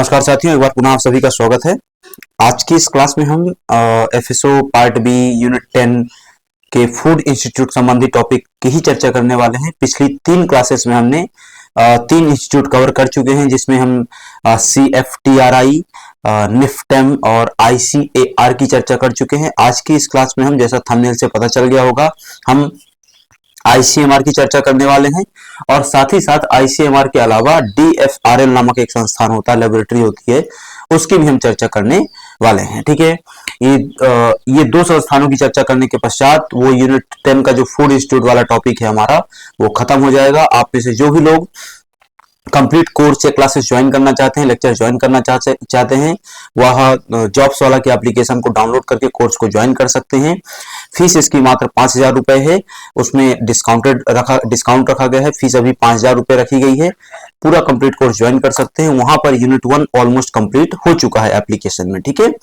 नमस्कार साथियों, एक बार पुनः आप सभी का स्वागत है। आज की इस क्लास में हम एफएसओ पार्ट बी यूनिट 10 के फूड इंस्टीट्यूट संबंधी टॉपिक की ही चर्चा करने वाले हैं। पिछली 3 क्लासेस में हमने 3 इंस्टीट्यूट कवर कर चुके हैं, जिसमें हम CFTRI, निफ्टेम और ICAR की चर्चा कर चुके हैं। आज की इस क्लास में हम, जैसा थंबनेल से पता चल गया होगा, हम ICMR की चर्चा करने वाले हैं और साथ ही साथ ICMR के अलावा DFRL नामक एक संस्थान होता है, लेबोरेटरी होती है, उसकी भी हम चर्चा करने वाले हैं। ठीक है, ये 2 संस्थानों की चर्चा करने के पश्चात वो यूनिट 10 का जो फूड इंस्टीट्यूट वाला टॉपिक है हमारा, वो खत्म हो जाएगा। आप में से जो भी लोग कंप्लीट कोर्स या क्लासेस ज्वाइन करना चाहते हैं, लेक्चर ज्वाइन करना चाहते हैं, वह जॉब्स वाला के एप्लीकेशन को डाउनलोड करके कोर्स को ज्वाइन कर सकते हैं। फीस इसकी मात्र 5,000 रुपए है। उसमें डिस्काउंट रखा गया है। फीस अभी 5,000 रुपए रखी गई है। पूरा कंप्लीट कोर्स ज्वाइन कर सकते हैं। वहां पर यूनिट 1 ऑलमोस्ट कंप्लीट हो चुका है एप्लीकेशन में। ठीक है,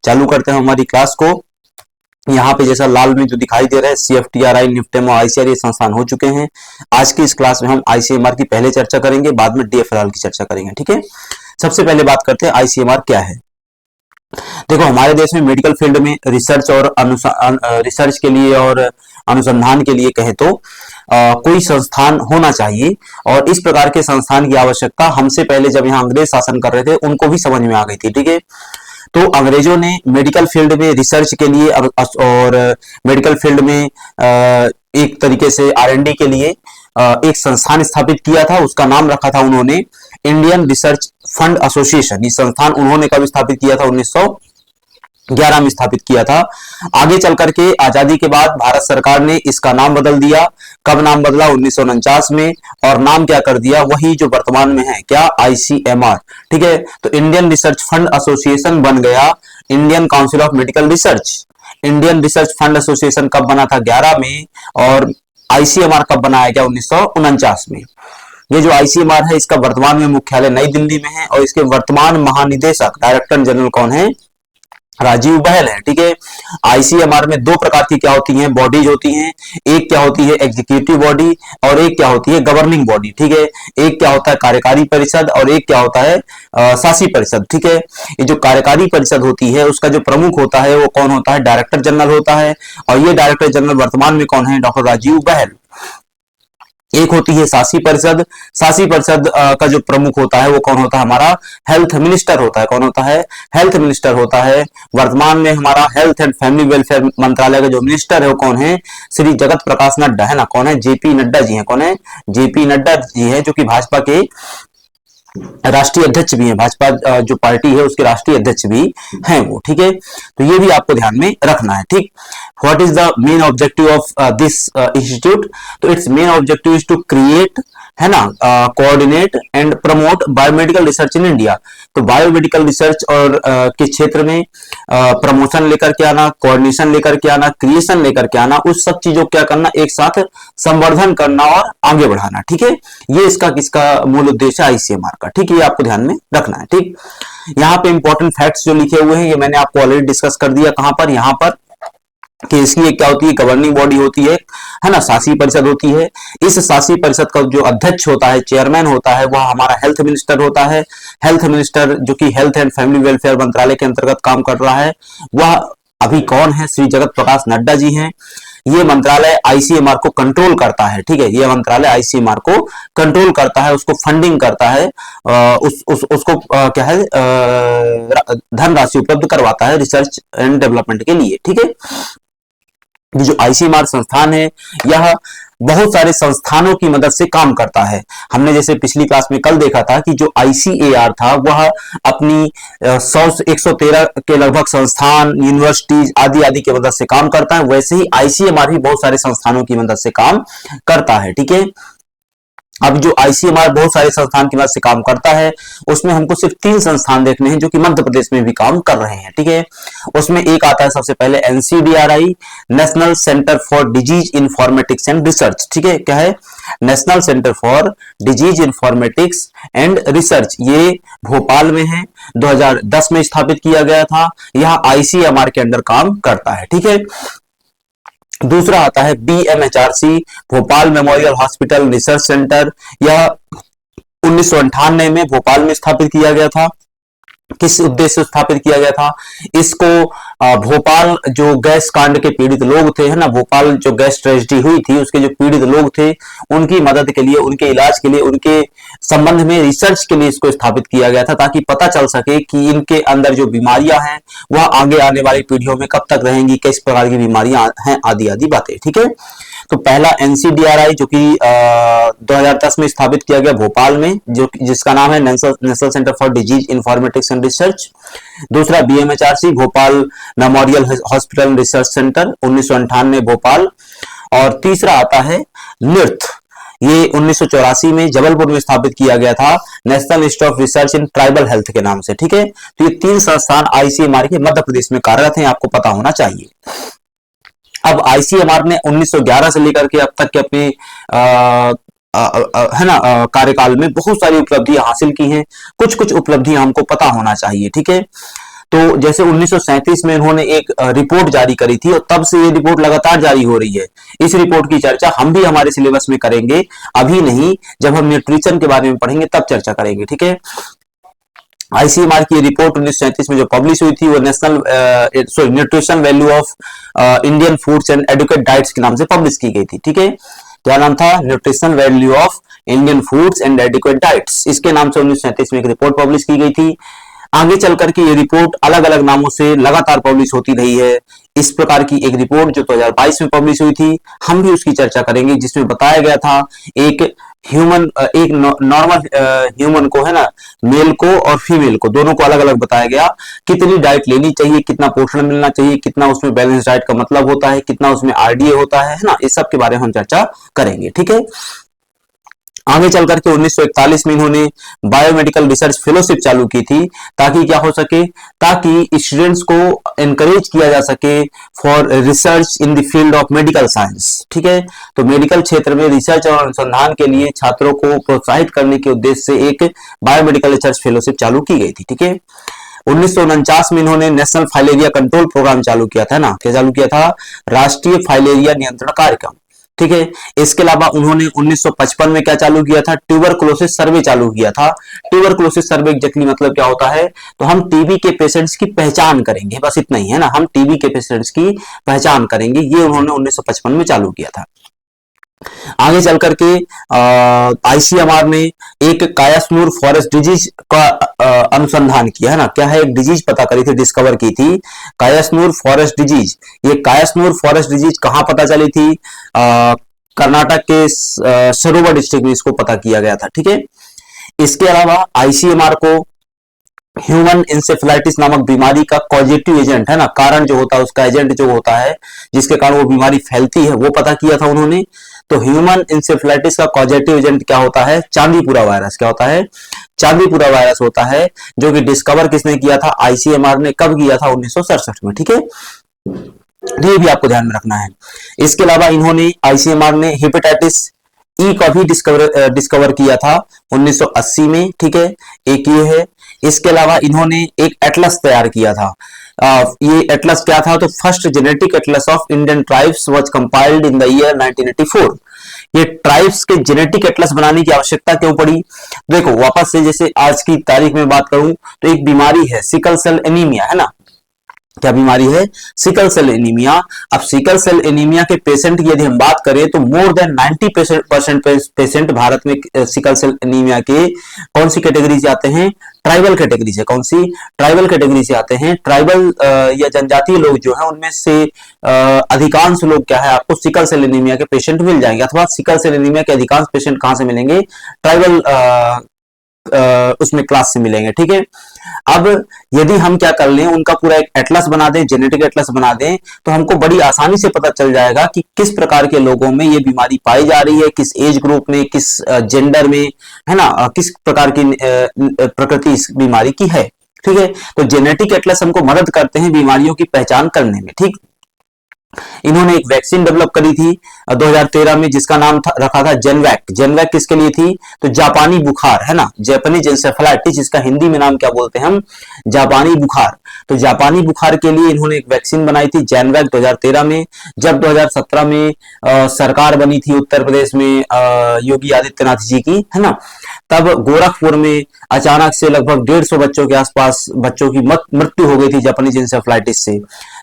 चालू करते हैं हमारी क्लास को। यहाँ पे जैसा लाल में जो दिखाई दे रहा है, CFTRI, निफ्टेम और ICAR ये संस्थान हो चुके हैं। आज की इस क्लास में हम ICMR की पहले चर्चा करेंगे, बाद में DFRL की चर्चा करेंगे। ठीक है, सबसे पहले बात करते हैं ICMR क्या है। देखो, हमारे देश में मेडिकल फील्ड में रिसर्च और रिसर्च के लिए और अनुसंधान के लिए कहें तो कोई संस्थान होना चाहिए, और इस प्रकार के संस्थान की आवश्यकता हमसे पहले जब यहाँ अंग्रेज शासन कर रहे थे उनको भी समझ में आ गई थी। ठीक है, तो अंग्रेजों ने मेडिकल फील्ड में रिसर्च के लिए और मेडिकल फील्ड में एक तरीके से R&D के लिए एक संस्थान स्थापित किया था। उसका नाम रखा था उन्होंने इंडियन रिसर्च फंड एसोसिएशन। ये संस्थान उन्होंने कब स्थापित किया था? 1911 में स्थापित किया था। आगे चल करके आजादी के बाद भारत सरकार ने इसका नाम बदल दिया। कब नाम बदला? 1949 में। और नाम क्या कर दिया? वही जो वर्तमान में है, क्या? ICMR। ठीक है, तो इंडियन रिसर्च फंड एसोसिएशन बन गया Indian council of medical research. Indian research fund association कब बना था? 11 में। और ICMR कब बनाया गया? 1949 में। ये जो ICMR है, इसका वर्तमान में मुख्यालय नई दिल्ली में है और इसके वर्तमान महानिदेशक, डायरेक्टर जनरल कौन है? राजीव बहल है। ठीक है, ICMR में 2 प्रकार की क्या होती हैं? बॉडीज होती हैं। एक क्या होती है? एग्जीक्यूटिव बॉडी, और एक क्या होती है? Governing body. ठीक है, एक क्या होता है? कार्यकारी परिषद, और एक क्या होता है? शासी परिषद। ठीक है, ये जो कार्यकारी परिषद होती है उसका जो प्रमुख होता है वो कौन होता है? डायरेक्टर जनरल होता है। और ये डायरेक्टर जनरल वर्तमान में कौन है? डॉक्टर राजीव बहल। एक होती है शासी परिषद। शासी परिषद का जो प्रमुख होता है वो कौन होता है? हमारा हेल्थ मिनिस्टर होता है। कौन होता है? हेल्थ मिनिस्टर होता है। वर्तमान में हमारा हेल्थ एंड फैमिली वेलफेयर मंत्रालय का जो मिनिस्टर है वो कौन है? श्री जगत प्रकाश नड्डा है ना। कौन है? JP नड्डा जी है। कौन है? JP नड्डा जी है, जो कि भाजपा के राष्ट्रीय अध्यक्ष भी हैं। भाजपा जो पार्टी है उसके राष्ट्रीय अध्यक्ष भी हैं वो। ठीक है, तो ये भी आपको ध्यान में रखना है। ठीक, what is the main objective of this institute? तो it's main objective is to create, है ना, coordinate and promote biomedical research in India. तो बायोमेडिकल रिसर्च और के क्षेत्र में प्रमोशन लेकर के आना, कोऑर्डिनेशन लेकर के आना, क्रिएशन लेकर के आना, उस सब चीजों क्या करना, एक साथ संवर्धन करना और आगे बढ़ाना। ठीक है, ये इसका किसका मूल उद्देश्य है? ICMR का। ठीक है, ये आपको ध्यान में रखना है। ठीक, यहाँ पे इंपॉर्टेंट फैक्ट्स जो लिखे हुए हैं ये मैंने आपको ऑलरेडी डिस्कस कर दिया। कहां पर? यहाँ पर कि इसकी एक क्या होती है? गवर्निंग बॉडी होती है ना, शासी परिषद होती है। इस शासी परिषद का जो अध्यक्ष होता है, चेयरमैन होता है, वह हमारा हेल्थ मिनिस्टर होता है। हेल्थ मिनिस्टर जो कि हेल्थ एंड फैमिली वेलफेयर मंत्रालय के अंतर्गत काम कर रहा है, वह अभी कौन है? श्री जगत प्रकाश नड्डा जी हैं। ये मंत्रालय ICMR को कंट्रोल करता है। ठीक है, ये मंत्रालय ICMR को कंट्रोल करता है, उसको फंडिंग करता है, उसको क्या है, धनराशि उपलब्ध करवाता है रिसर्च एंड डेवलपमेंट के लिए। ठीक है, ये जो ICMR संस्थान है यह बहुत सारे संस्थानों की मदद से काम करता है। हमने जैसे पिछली क्लास में कल देखा था कि जो ICAR था वह अपनी 113 के लगभग संस्थान, यूनिवर्सिटीज आदि आदि की मदद से काम करता है। वैसे ही ICMR भी बहुत सारे संस्थानों की मदद से काम करता है। ठीक है, अब जो ICMR बहुत सारे संस्थान की मदद से काम करता है, उसमें हमको सिर्फ 3 संस्थान देखने हैं जो कि मध्य प्रदेश में भी काम कर रहे हैं। ठीक है, उसमें एक आता है सबसे पहले NCDRI, national centre for disease informatics and research. ठीक है, क्या है? National centre for disease informatics and research. ये भोपाल में है, 2010 में स्थापित किया गया था। यह ICMR के अंडर काम करता है। ठीक है, दूसरा आता है BMHRC, Bhopal memorial hospital research centre. यह 1998 में भोपाल में स्थापित किया गया था। किस उद्देश्य से स्थापित किया गया था इसको? भोपाल जो गैस कांड के पीड़ित लोग थे, है ना, भोपाल जो गैस ट्रेजेडी हुई थी उसके जो पीड़ित लोग थे उनकी मदद के लिए, उनके इलाज के लिए, उनके संबंध में रिसर्च के लिए इसको स्थापित किया गया था, ताकि पता चल सके कि इनके अंदर जो बीमारियां हैं वह आगे आने वाली पीढ़ियों में कब तक रहेंगी, किस प्रकार की बीमारियां हैं, आदि आदि बातें। ठीक है, तो पहला एनसीडीआरआई जो कि 2010 में स्थापित किया गया भोपाल में, जो जिसका नाम है national centre for disease informatics and research. दूसरा BMHRC Bhopal memorial hospital research centre 1998 Bhopal. और तीसरा आता है निर्थ, ये 1984 में जबलपुर में स्थापित किया गया था, national institute of research in tribal health के नाम से। ठीक है, तो ये तीन संस्थान आईसीएमआर के मध्य प्रदेश में कार्यरत हैं, आपको पता होना चाहिए। अब आईसीएमआर ने 1911 से लेकर के अब तक के अपने है ना कार्यकाल में बहुत सारी उपलब्धियां हासिल की हैं। कुछ कुछ उपलब्धियां हमको पता होना चाहिए। ठीक है, तो जैसे 1937 में इन्होंने एक रिपोर्ट जारी करी थी और तब से ये रिपोर्ट लगातार जारी हो रही है। इस रिपोर्ट की चर्चा हम भी हमारे सिलेबस में करेंगे, अभी नहीं, जब हम न्यूट्रिशन के बारे में पढ़ेंगे तब चर्चा करेंगे। ठीक है, आईसीएमआर की रिपोर्ट 1937 में जो पब्लिश हुई थी वो national nutrition value of Indian foods and educate diets के नाम से पब्लिश की गई थी। ठीक है, क्या नाम था? Nutrition value of Indian foods and educate diets, इसके नाम से 1937 में एक रिपोर्ट पब्लिश की गई थी। आगे चल करके ये रिपोर्ट अलग अलग नामों से लगातार पब्लिश होती रही है। इस प्रकार की एक रिपोर्ट जो 2022 में पब्लिश हुई थी, हम भी उसकी चर्चा करेंगे, जिसमें बताया गया था एक नॉर्मल ह्यूमन को, है ना, मेल को और फीमेल को, दोनों को अलग अलग बताया गया कितनी डाइट लेनी चाहिए, कितना पोषण मिलना चाहिए, कितना उसमें बैलेंस डाइट का मतलब होता है, कितना उसमें आरडीए होता है ना, इस सब के बारे में हम चर्चा करेंगे। ठीक है, आगे चल करके 1941 में इन्होंने बायोमेडिकल रिसर्च फेलोशिप चालू की थी, ताकि क्या हो सके, ताकि स्टूडेंट्स को एनकरेज किया जा सके for research in the field of medical science. ठीक है, तो मेडिकल क्षेत्र में रिसर्च और अनुसंधान के लिए छात्रों को प्रोत्साहित करने के उद्देश्य से एक बायोमेडिकल रिसर्च फेलोशिप चालू की गई थी। ठीक है, 1949 में इन्होंने नेशनल फाइलेरिया कंट्रोल प्रोग्राम चालू किया था ना, क्या चालू किया था? राष्ट्रीय फाइलेरिया नियंत्रण कार्यक्रम। ठीक है, इसके अलावा उन्होंने 1955 में क्या चालू किया था? ट्यूबरकुलोसिस सर्वे चालू किया था। ट्यूबरकुलोसिस सर्वे एग्जैक्टली मतलब क्या होता है? तो हम टीबी के पेशेंट्स की पहचान करेंगे, बस इतना ही है ना, हम टीबी के पेशेंट्स की पहचान करेंगे, ये उन्होंने 1955 में चालू किया था। आगे चल करके आईसीएमआर ने एक कायास्नूर फॉरेस्ट डिजीज का अनुसंधान किया, है ना, क्या है? एक डिजीज पता करी थी, डिस्कवर की थी, कायास्नूर फॉरेस्ट डिजीज। ये कायास्नूर फॉरेस्ट डिजीज कहां पता चली थी? कर्नाटक के सरोवर डिस्ट्रिक्ट में इसको पता किया गया था। ठीक है, इसके अलावा आईसीएमआर को ह्यूमन इंसेफेलाइटिस नामक बीमारी का कॉजेटिव एजेंट, है ना, कारण जो होता है, उसका एजेंट जो होता है जिसके कारण वो बीमारी फैलती है, वो पता किया था उन्होंने। तो ह्यूमन इंसेफेलाइटिस का कॉजेटिव एजेंट क्या होता है? चांदीपुरा वायरस। क्या होता है? चांदीपुरा वायरस होता है, जो कि डिस्कवर किसने किया था? आईसीएमआर ने। कब किया था? 1967 में। ठीक है, ये भी आपको ध्यान में रखना है। इसके अलावा इन्होंने आईसीएमआर ने हेपेटाइटिस ई का भी डिस्कवर किया था 1980 में। ठीक है, एक ये है। इसके अलावा इन्होंने एक एटलस तैयार किया था। ये एटलस क्या था? तो first genetic Atlas of Indian tribes was compiled in the year 1984। ये ट्राइब्स के जेनेटिक एटलस बनाने की आवश्यकता क्यों पड़ी? देखो, वापस से जैसे आज की तारीख में बात करूं तो एक बीमारी है सिकल सेल एनीमिया, है ना। क्या बीमारी है? Sickle cell anaemia. अब सिकल सेल एनीमिया के पेशेंट की यदि हम बात करें तो मोर देन 90% पेशेंट भारत में सिकल सेल एनीमिया के कौन सी कैटेगरी से आते हैं? ट्राइबल कैटेगरी से। कौन सी? ट्राइबल कैटेगरी से आते हैं। ट्राइबल या जनजातीय लोग जो है उनमें से अधिकांश लोग क्या है, आपको सिकल सेल एनीमिया के पेशेंट मिल जाएंगे, अथवा सिकल सेल एनीमिया के अधिकांश पेशेंट कहां से मिलेंगे? ट्राइबल उसमें क्लास से मिलेंगे। ठीक है, अब यदि हम क्या कर लें, उनका पूरा एक एटलस बना दें, जेनेटिक एटलस बना दें, तो हमको बड़ी आसानी से पता चल जाएगा कि किस प्रकार के लोगों में ये बीमारी पाई जा रही है, किस एज ग्रुप में, किस जेंडर में, है ना, किस प्रकार की प्रकृति इस बीमारी की है। ठीक है, तो जेनेटिक एटलस हमको मदद करते हैं बीमारियों की पहचान करने में। ठीक, इन्होंने एक वैक्सीन डेवलप करी थी 2013 में, जिसका नाम रखा था जेनवैक। जेनवैक किसके लिए थी? तो जापानी बुखार, है ना, जापानीज एंसेफेलाइटिस, जिसका हिंदी में नाम क्या बोलते हैं हम? जापानी बुखार। तो जापानी बुखार के लिए इन्होंने एक वैक्सीन बनाई थी, जेनवैक, 2013 में। जब 2017 में सरकार बनी थी उत्तर प्रदेश में योगी आदित्यनाथ जी की, है ना, तब गोरखपुर में अचानक से लगभग 150 बच्चों के आसपास बच्चों की मृत्यु हो गई थी जापानीज इंसेफ्लाइटिस से।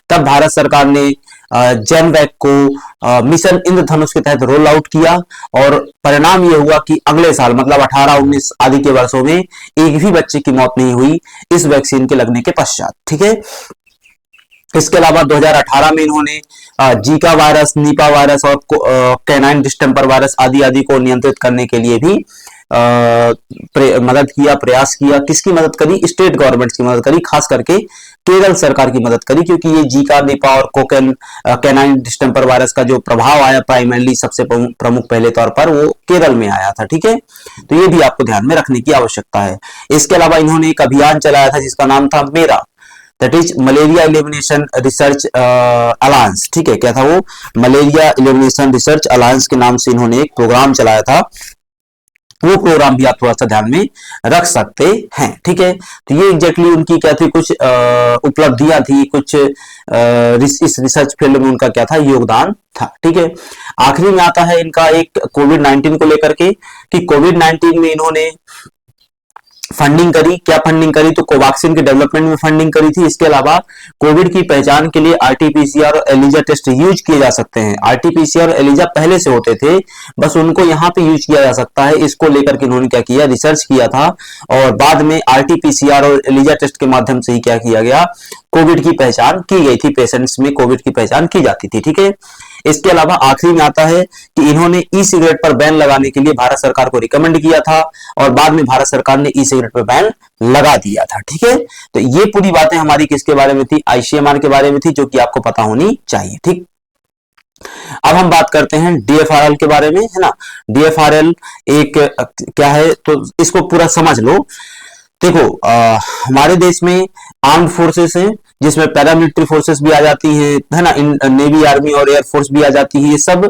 तब भारत सरकार ने जेनवैक को मिशन इंद्रधनुष के तहत रोल आउट किया और परिणाम यह हुआ कि अगले साल मतलब 18-19 आदि के वर्षों में एक भी बच्चे की मौत नहीं हुई इस वैक्सीन के लगने के पश्चात। ठीक है, इसके अलावा 2018 में इन्होंने जीका वायरस, निपा वायरस और कैनाइन डिस्टेंपर वायरस आदि आदि को नियंत्रित करने के लिए भी मदद किया, प्रयास किया। किसकी मदद करी? स्टेट गवर्नमेंट्स की मदद करी, खास करके केरल सरकार की मदद करी, क्योंकि ये जीका, निपा और कैनाइन डिस्टेंपर वायरस का जो प्रभाव आया प्राइमरली सबसे प्रमुख पहले तौर पर वो केरल में आया था। ठीक है, तो ये भी आपको ध्यान में रखने की आवश्यकता है। इसके अलावा इन्होंने एक अभियान चलाया था जिसका नाम था मेरा, that is malaria elimination research alliance. ठीक है, क्या था वो? मलेरिया एलिमिनेशन रिसर्च अलायंस के नाम से इन्होंने एक प्रोग्राम चलाया था। वो प्रोग्राम भी आप थोड़ा सा ध्यान में रख सकते हैं। ठीक है, तो ये एग्जैक्टली उनकी क्या थी, कुछ उपलब्धियां थी, कुछ इस रिसर्च फील्ड में उनका क्या था, योगदान था। ठीक है, आखिरी में आता है इनका एक कोविड-19 को लेकर के कि कोविड-19 में इन्होंने फंडिंग करी। क्या फंडिंग करी? तो कोवैक्सीन के डेवलपमेंट में फंडिंग करी थी। इसके अलावा कोविड की पहचान के लिए आरटीपीसीआर और एलिजा टेस्ट यूज किए जा सकते हैं। आरटीपीसीआर और एलिजा पहले से होते थे, बस उनको यहाँ पे यूज किया जा सकता है। इसको लेकर के इन्होंने क्या किया, रिसर्च किया था और बाद में आरटीपीसीआर और एलिजा टेस्ट के माध्यम से ही क्या किया गया, कोविड की पहचान की गई थी। पेशेंट्स में कोविड की पहचान की जाती थी। ठीक है, इसके अलावा आखिरी में आता है कि इन्होंने ई सिगरेट पर बैन लगाने के लिए भारत सरकार को रिकमेंड किया था और बाद में भारत सरकार ने ई सिगरेट पर बैन लगा दिया था। ठीक है, तो ये पूरी बातें हमारी किसके बारे में थी, आईसीएमआर के बारे में थी, जो कि आपको पता होनी चाहिए। ठीक, अब हम बात करते हैं डीएफआरएल के बारे में, है ना। डीएफआरएल एक क्या है, तो इसको पूरा समझ लो। देखो हमारे देश में आर्म्ड फोर्सेस हैं जिसमें पैरामिलिट्री फोर्सेस भी आ जाती हैं, है ना, नेवी, आर्मी और एयरफोर्स भी आ जाती है। ये सब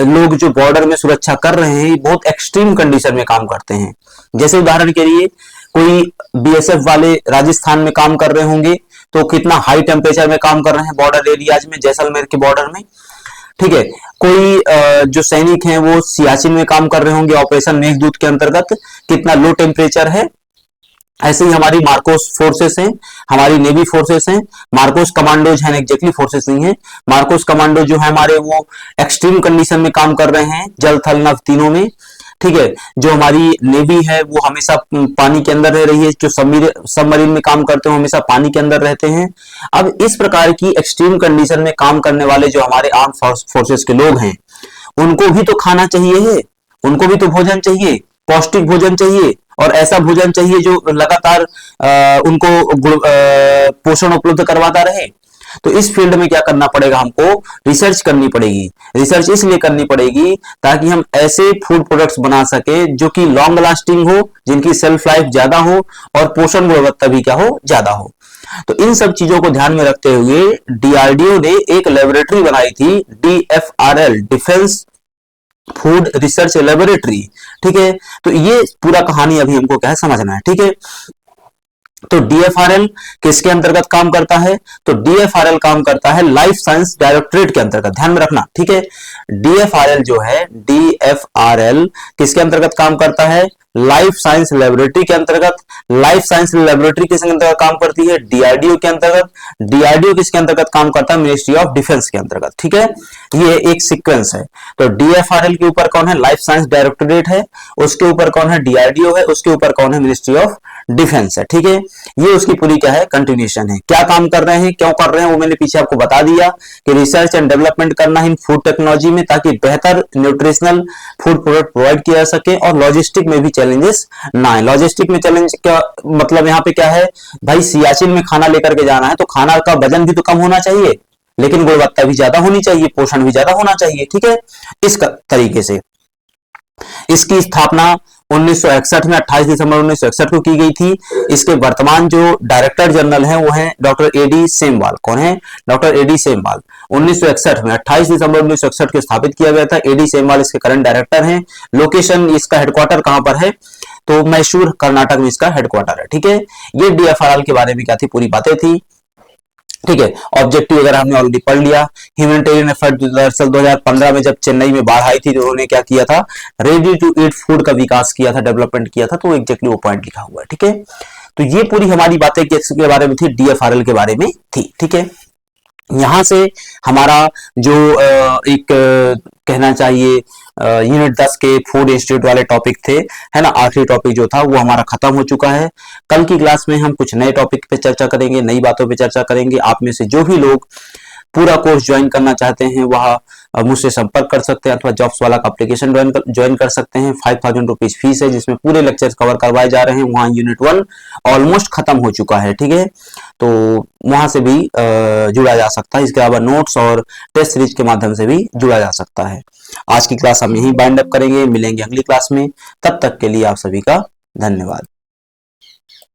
लोग जो बॉर्डर में सुरक्षा कर रहे हैं बहुत एक्सट्रीम कंडीशन में काम करते हैं। जैसे उदाहरण के लिए कोई बीएसएफ वाले राजस्थान में काम कर रहे होंगे तो कितना हाई टेम्परेचर में काम कर रहे हैं बॉर्डर एरियाज में, जैसलमेर के बॉर्डर में। ठीक है, कोई जो सैनिक हैं वो सियाचिन में काम कर रहे होंगे ऑपरेशन मेघदूत के अंतर्गत, कितना लो टेम्परेचर है। ऐसे ही हमारी मार्कोस फोर्सेस हैं, हमारी नेवी फोर्सेस हैं। मार्कोस कमांडोज हैं, एग्जैक्टली फोर्सेस नहीं है। मार्कोस कमांडो जो है हमारे वो एक्सट्रीम कंडीशन में काम कर रहे हैं, जल थल नभ तीनों में। ठीक है, जो हमारी नेवी है वो हमेशा पानी के अंदर रह रही है, जो सबमरीन में काम करते हैं हमेशा पानी के अंदर रहते हैं। अब इस प्रकार की एक्सट्रीम कंडीशन में काम करने वाले जो हमारे आर्म फोर्सेस के लोग हैं उनको भी तो खाना चाहिए, उनको भी तो भोजन चाहिए, पौष्टिक भोजन चाहिए और ऐसा भोजन चाहिए जो लगातार उनको पोषण उपलब्ध करवाता रहे। तो इस फील्ड में क्या करना पड़ेगा, हमको रिसर्च करनी पड़ेगी। रिसर्च इसलिए करनी पड़ेगी ताकि हम ऐसे फूड प्रोडक्ट्स बना सके जो कि लॉन्ग लास्टिंग हो, जिनकी सेल्फ लाइफ ज्यादा हो और पोषण गुणवत्ता भी क्या हो, ज्यादा हो। तो इन सब चीजों को ध्यान में रखते हुए डीआरडीओ ने एक लेबोरेटरी बनाई थी, डीएफआरएल, डिफेंस फूड रिसर्च लेबोरेटरी। ठीक है, तो ये पूरा कहानी अभी हमको क्या है समझना है। ठीक है, तो डीएफआरएल किसके अंतर्गत काम करता है, तो डीएफआरएल काम करता है लाइफ साइंस डायरेक्टरेट के अंतर्गत, ध्यान में रखना। ठीक है, डीएफआरएल जो है, डीएफआरएल किसके अंतर्गत काम करता है, लाइफ साइंस लेबोरेटरी के अंतर्गत। लाइफ साइंस लेबोरेटरी किसके अंतर्गत काम करती है, डीआरडीओ के अंतर्गत। डीआरडीओ किसके अंतर्गत काम करता है, मिनिस्ट्री ऑफ डिफेंस के अंतर्गत। ठीक है, ये एक सीक्वेंस है। तो डीएफआरएल के ऊपर कौन है, लाइफ साइंस डायरेक्टरेट है, उसके ऊपर कौन है, डीआरडीओ है, उसके ऊपर कौन है, मिनिस्ट्री ऑफ डिफेंस है। ठीक है, ये उसकी पूरी क्या है, कंटिन्यूएशन है। क्या काम कर रहे हैं, क्यों कर रहे हैं, वो मैंने पीछे आपको बता दिया कि रिसर्च एंड डेवलपमेंट करना है इन फूड टेक्नोलॉजी में ताकि बेहतर न्यूट्रिशनल फूड प्रोडक्ट प्रोवाइड किया जा सके और लॉजिस्टिक में भी चैलेंजेस ना आए। लॉजिस्टिक में चैलेंज क्या मतलब, यहाँ पे क्या है भाई, सियाचिन में खाना लेकर के जाना है तो खाना का वजन भी तो कम होना चाहिए लेकिन गुणवत्ता भी ज्यादा होनी चाहिए, पोषण भी ज्यादा होना चाहिए। ठीक है, इस तरीके से इसकी स्थापना 1961 में 28 दिसंबर 1961 को की गई थी। इसके वर्तमान जो डायरेक्टर जनरल हैं वो हैं डॉक्टर एडी सेमवाल। कौन है, डॉक्टर एडी सेमवाल। 1961 में 28 दिसंबर 1961 को स्थापित किया गया था। एडी सेमवाल इसके करंट डायरेक्टर हैं। लोकेशन इसका हेडक्वार्टर कहां पर है, तो मैसूर कर्नाटक में इसका हेडक्वार्टर है। ठीक है, ये डीएफआरएल के बारे में क्या थी, पूरी बातें थी। ठीक है। ऑब्जेक्टिव वगैरह हमने ऑलरेडी पढ़ लिया। ह्यूमैनिटेरियन एफर्ट, दरअसल 2015 में जब चेन्नई में बाढ़ आई थी तो उन्होंने क्या किया था, रेडी टू ईट फूड का विकास किया था, डेवलपमेंट किया था, तो एग्जैक्टली वो पॉइंट लिखा हुआ है। ठीक है, तो ये पूरी हमारी बातें किसके बारे में थी, डीएफआरएल के बारे में थी। ठीक है, यहां से हमारा जो एक कहना चाहिए यूनिट 10 के फूड इंस्टीट्यूट वाले टॉपिक थे, है ना, आखिरी टॉपिक जो था वो हमारा खत्म हो चुका है। कल की क्लास में हम कुछ नए टॉपिक पे चर्चा करेंगे, नई बातों पे चर्चा करेंगे। आप में से जो भी लोग पूरा कोर्स ज्वाइन करना चाहते हैं वह मुझसे संपर्क कर सकते हैं, अथवा जॉब्स वाला का एप्लीकेशन ज्वाइन कर सकते हैं। 5000 रुपीज फीस है, जिसमें पूरे लेक्चर्स कवर करवाए जा रहे हैं। वहां यूनिट 1 ऑलमोस्ट खत्म हो चुका है। ठीक है, तो वहां से भी जुड़ा जा सकता है। इसके अलावा नोट्स और टेस्ट सीरीज के माध्यम से भी जुड़ा जा सकता है। आज की क्लास हम यहीं बाइंड अप करेंगे, मिलेंगे अगली क्लास में। तब तक के लिए आप सभी का धन्यवाद।